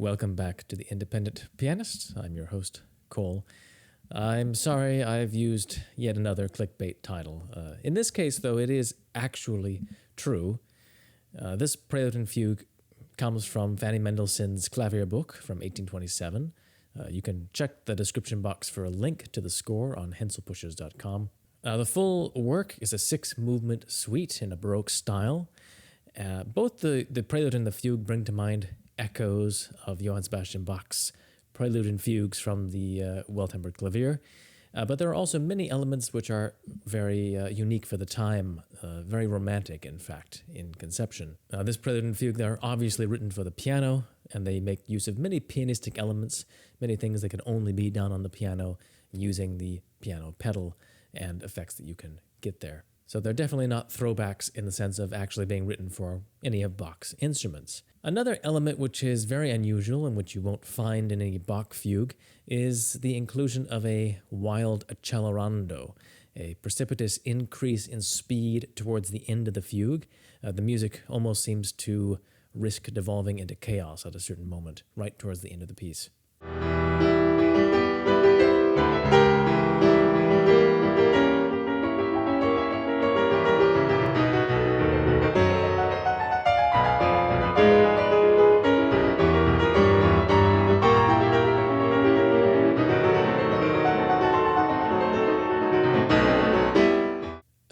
welcome back to The Independent Pianist. I'm your host, Cole. I'm sorry I've used yet another clickbait title. In this case, though, it is actually true. This Prelude and Fugue comes from Fanny Mendelssohn's clavier book from 1827. You can check the description box for a link to the score on henselpushers.com. The full work is a 6-movement suite in a Baroque style. Both the Prelude and the Fugue bring to mind echoes of Johann Sebastian Bach's Prelude and Fugues from the Well-Tempered Clavier, but there are also many elements which are very unique for the time, very romantic, in fact, in conception. This Prelude and Fugue, they're obviously written for the piano, and they make use of many pianistic elements, many things that can only be done on the piano using the piano pedal and effects that you can get there. So they're definitely not throwbacks in the sense of actually being written for any of Bach's instruments. Another element which is very unusual and which you won't find in any Bach fugue is the inclusion of a wild accelerando, a precipitous increase in speed towards the end of the fugue. The music almost seems to risk devolving into chaos at a certain moment, right towards the end of the piece.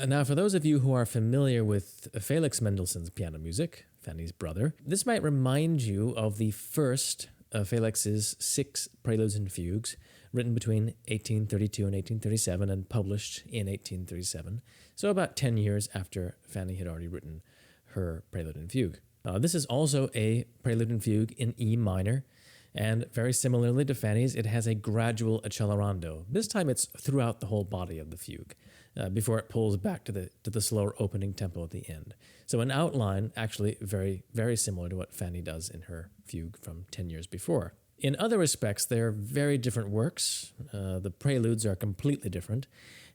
Now, for those of you who are familiar with Felix Mendelssohn's piano music, Fanny's brother, this might remind you of the first of Felix's 6 Preludes and Fugues, written between 1832 and 1837 and published in 1837, so about 10 years after Fanny had already written her Prelude and Fugue. This is also a Prelude and Fugue in E minor, and very similarly to Fanny's, it has a gradual accelerando. This time it's throughout the whole body of the fugue, before it pulls back to the slower opening tempo at the end. So an outline actually very, very similar to what Fanny does in her fugue from 10 years before. In other respects, they're very different works. The preludes are completely different,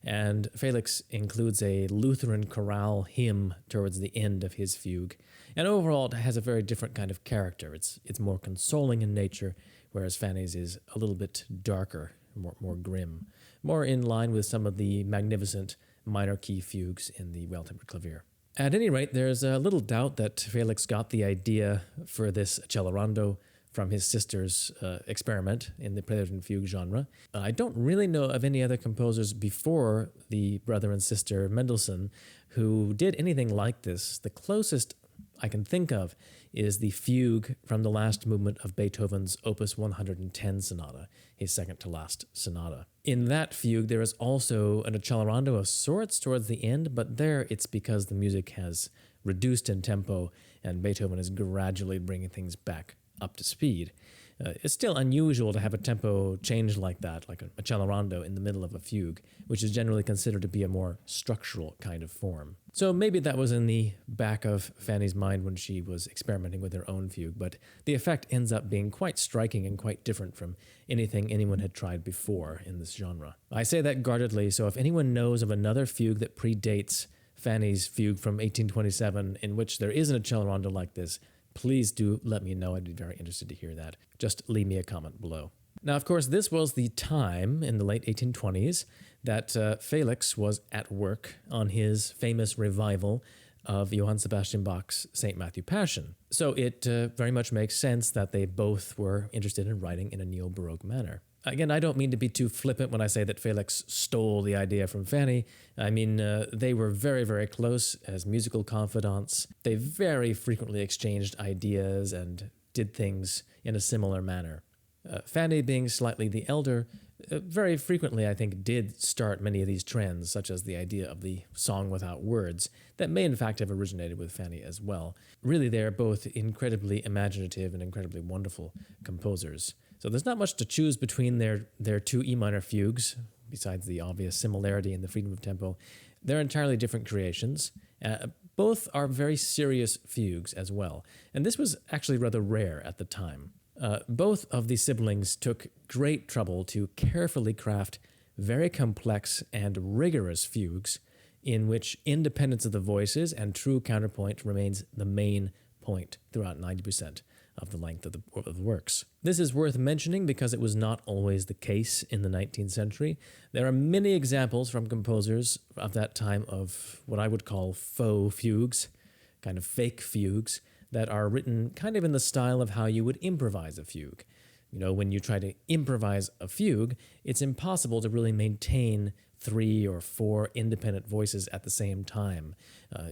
and Felix includes a Lutheran chorale hymn towards the end of his fugue. And overall, it has a very different kind of character. It's more consoling in nature, whereas Fanny's is a little bit darker, more grim, more in line with some of the magnificent minor key fugues in the Well-Tempered Clavier. At any rate, there's a little doubt that Felix got the idea for this accelerando from his sister's experiment in the Prelude and Fugue genre. I don't really know of any other composers before the brother and sister Mendelssohn who did anything like this. The closest I can think of is the fugue from the last movement of Beethoven's Opus 110 Sonata, his second-to-last sonata. In that fugue, there is also an accelerando of sorts towards the end, but there it's because the music has reduced in tempo and Beethoven is gradually bringing things back up to speed. It's still unusual to have a tempo change like that, like an accelerando in the middle of a fugue, which is generally considered to be a more structural kind of form. So maybe that was in the back of Fanny's mind when she was experimenting with her own fugue, but the effect ends up being quite striking and quite different from anything anyone had tried before in this genre. I say that guardedly, so if anyone knows of another fugue that predates Fanny's fugue from 1827 in which there is an accelerando like this, please do let me know. I'd be very interested to hear that. Just leave me a comment below. Now, of course, this was the time in the late 1820s that Felix was at work on his famous revival of Johann Sebastian Bach's St. Matthew Passion. So it very much makes sense that they both were interested in writing in a neo-Baroque manner. Again, I don't mean to be too flippant when I say that Felix stole the idea from Fanny. I mean, they were very, very close as musical confidants. They very frequently exchanged ideas and did things in a similar manner. Fanny, being slightly the elder, very frequently, I think, did start many of these trends, such as the idea of the song without words, that may in fact have originated with Fanny as well. Really, they're both incredibly imaginative and incredibly wonderful composers. So there's not much to choose between their 2 E minor fugues, besides the obvious similarity in the freedom of tempo. They're entirely different creations. Both are very serious fugues as well, and this was actually rather rare at the time. Both of the siblings took great trouble to carefully craft very complex and rigorous fugues in which independence of the voices and true counterpoint remains the main point throughout 90% of the length of the works. This is worth mentioning because it was not always the case in the 19th century. There are many examples from composers of that time of what I would call faux fugues, kind of fake fugues, that are written kind of in the style of how you would improvise a fugue. You know, when you try to improvise a fugue, it's impossible to really maintain 3 or 4 independent voices at the same time.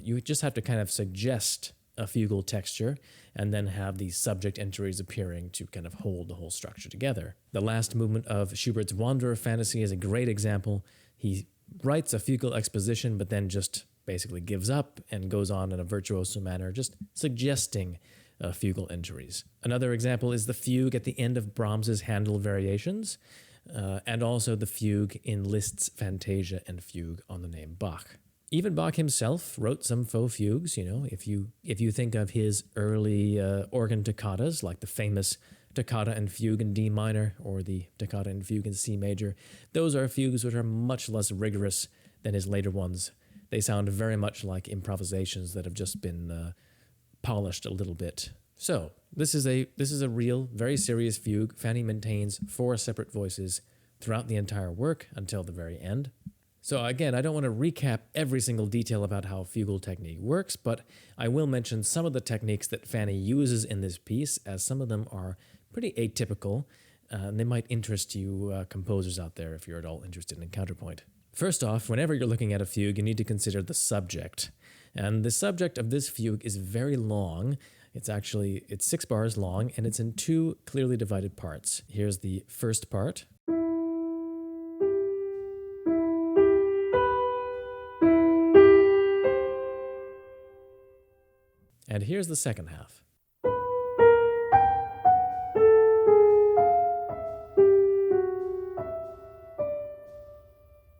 You just have to kind of suggest a fugal texture and then have the subject entries appearing to kind of hold the whole structure together. The last movement of Schubert's Wanderer Fantasy is a great example. He writes a fugal exposition but then just basically gives up and goes on in a virtuoso manner, just suggesting fugal entries. Another example is the fugue at the end of Brahms's Handel Variations, and also the fugue in Liszt's Fantasia and Fugue on the name Bach. Even Bach himself wrote some faux fugues. You know, if you think of his early organ toccatas, like the famous Toccata and Fugue in D minor or the Toccata and Fugue in C major, those are fugues which are much less rigorous than his later ones. They sound very much like improvisations that have just been polished a little bit. So this is a real, very serious fugue. Fanny maintains 4 separate voices throughout the entire work until the very end. So again, I don't want to recap every single detail about how fugal technique works, but I will mention some of the techniques that Fanny uses in this piece, as some of them are pretty atypical, and they might interest you composers out there if you're at all interested in counterpoint. First off, whenever you're looking at a fugue, you need to consider the subject. And the subject of this fugue is very long. It's 6 bars long, and it's in 2 clearly divided parts. Here's the first part. And here's the second half.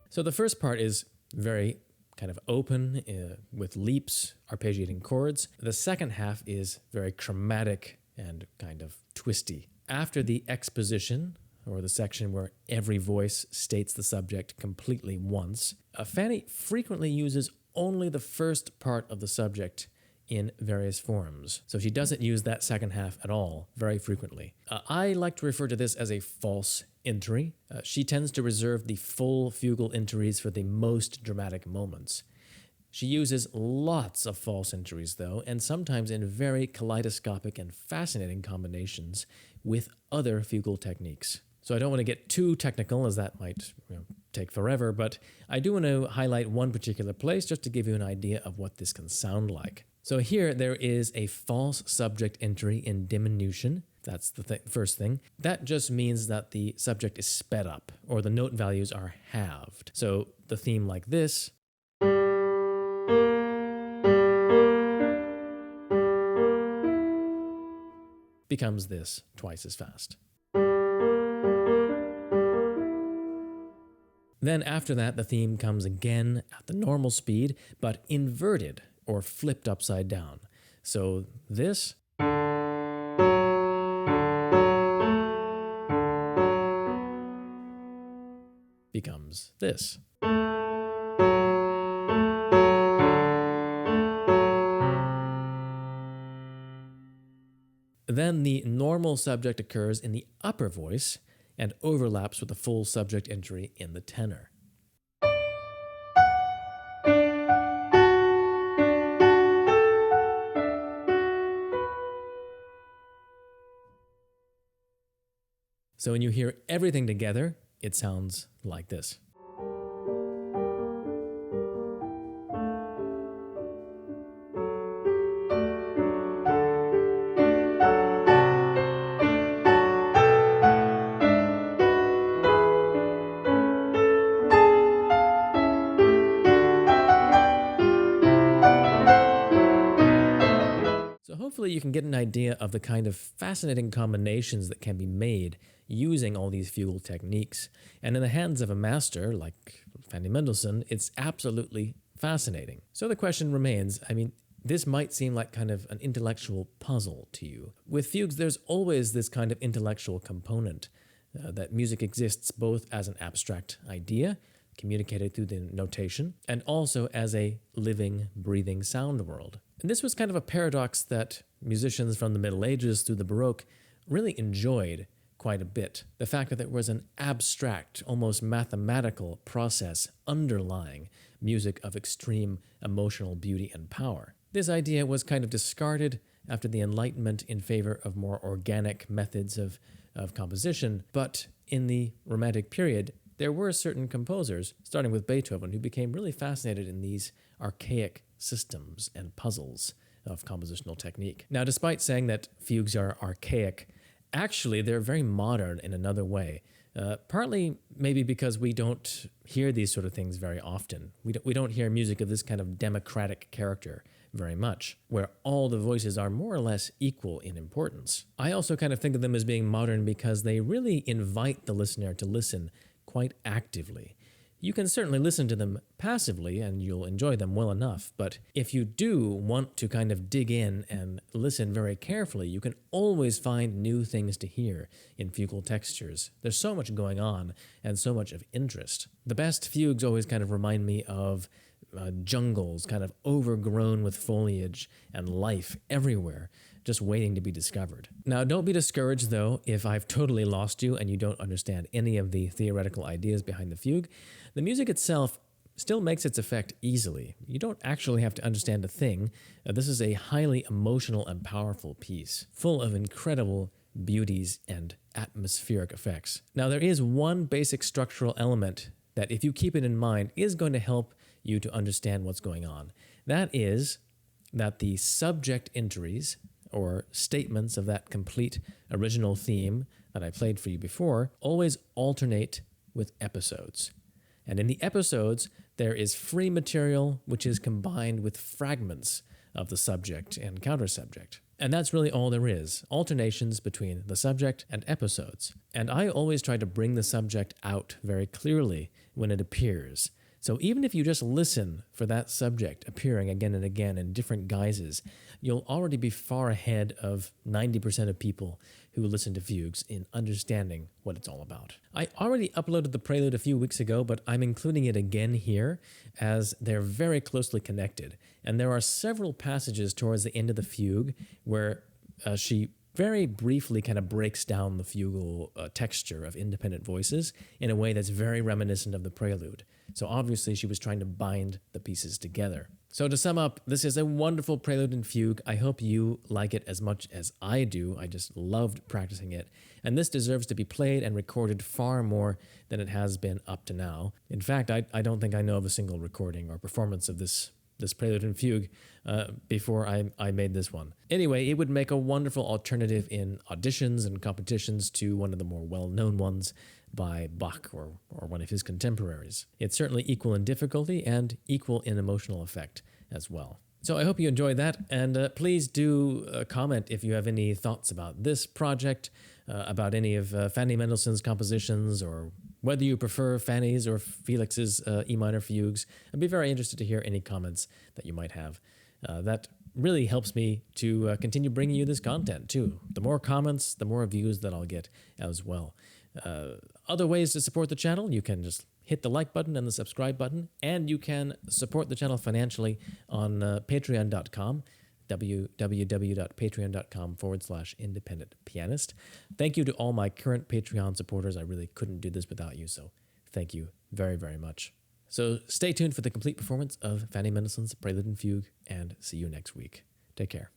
So the first part is very kind of open with leaps, arpeggiating chords. The second half is very chromatic and kind of twisty. After the exposition, or the section where every voice states the subject completely once, Fanny frequently uses only the first part of the subject in various forms. So she doesn't use that second half at all, very frequently. I like to refer to this as a false entry. She tends to reserve the full fugal entries for the most dramatic moments. She uses lots of false entries, though, and sometimes in very kaleidoscopic and fascinating combinations with other fugal techniques. So I don't want to get too technical, as that might take forever, but I do want to highlight one particular place just to give you an idea of what this can sound like. So here there is a false subject entry in diminution. That's the first thing. That just means that the subject is sped up, or the note values are halved. So the theme like this becomes this twice as fast. Then after that, the theme comes again at the normal speed, but inverted or flipped upside down. So this becomes this. Then the normal subject occurs in the upper voice and overlaps with the full subject entry in the tenor. So when you hear everything together, it sounds like this. Hopefully you can get an idea of the kind of fascinating combinations that can be made using all these fugal techniques. And in the hands of a master like Fanny Mendelssohn, it's absolutely fascinating. So the question remains, this might seem like kind of an intellectual puzzle to you. With fugues, there's always this kind of intellectual component, that music exists both as an abstract idea, communicated through the notation, and also as a living, breathing sound world. And this was kind of a paradox that musicians from the Middle Ages through the Baroque really enjoyed quite a bit. The fact that there was an abstract, almost mathematical process underlying music of extreme emotional beauty and power. This idea was kind of discarded after the Enlightenment in favor of more organic methods of composition, but in the Romantic period, there were certain composers, starting with Beethoven, who became really fascinated in these archaic systems and puzzles of compositional technique. Now, despite saying that fugues are archaic, actually they're very modern in another way. Partly maybe because we don't hear these sort of things very often. We don't hear music of this kind of democratic character very much, where all the voices are more or less equal in importance. I also kind of think of them as being modern because they really invite the listener to listen quite actively. You can certainly listen to them passively and you'll enjoy them well enough, but if you do want to kind of dig in and listen very carefully, you can always find new things to hear in fugal textures. There's so much going on and so much of interest. The best fugues always kind of remind me of jungles kind of overgrown with foliage and life everywhere, just waiting to be discovered. Now, don't be discouraged, though, if I've totally lost you and you don't understand any of the theoretical ideas behind the fugue. The music itself still makes its effect easily. You don't actually have to understand a thing. This is a highly emotional and powerful piece, full of incredible beauties and atmospheric effects. Now, there is one basic structural element that, if you keep it in mind, is going to help you to understand what's going on. That is that the subject entries, or statements of that complete original theme that I played for you before, always alternate with episodes. And in the episodes, there is free material which is combined with fragments of the subject and counter-subject. And that's really all there is, alternations between the subject and episodes. And I always try to bring the subject out very clearly when it appears. So even if you just listen for that subject appearing again and again in different guises, you'll already be far ahead of 90% of people who listen to fugues in understanding what it's all about. I already uploaded the Prelude a few weeks ago, but I'm including it again here as they're very closely connected. And there are several passages towards the end of the fugue where she very briefly kind of breaks down the fugal texture of independent voices in a way that's very reminiscent of the Prelude. So obviously she was trying to bind the pieces together. So to sum up, this is a wonderful Prelude and Fugue. I hope you like it as much as I do. I just loved practicing it. And this deserves to be played and recorded far more than it has been up to now. In fact, I don't think I know of a single recording or performance of this Prelude and Fugue before I made this one. Anyway, it would make a wonderful alternative in auditions and competitions to one of the more well-known ones by Bach or one of his contemporaries. It's certainly equal in difficulty and equal in emotional effect as well. So I hope you enjoyed that, and please do comment if you have any thoughts about this project, about any of Fanny Mendelssohn's compositions, or whether you prefer Fanny's or Felix's E minor fugues. I'd be very interested to hear any comments that you might have. That really helps me to continue bringing you this content too. The more comments, the more views that I'll get as well. Other ways to support the channel, you can just hit the like button and the subscribe button, and you can support the channel financially on patreon.com, www.patreon.com/independentpianist. Thank you to all my current Patreon supporters. I really couldn't do this without you, so thank you very, very much. So stay tuned for the complete performance of Fanny Mendelssohn's Prelude and Fugue, and see you next week. Take care.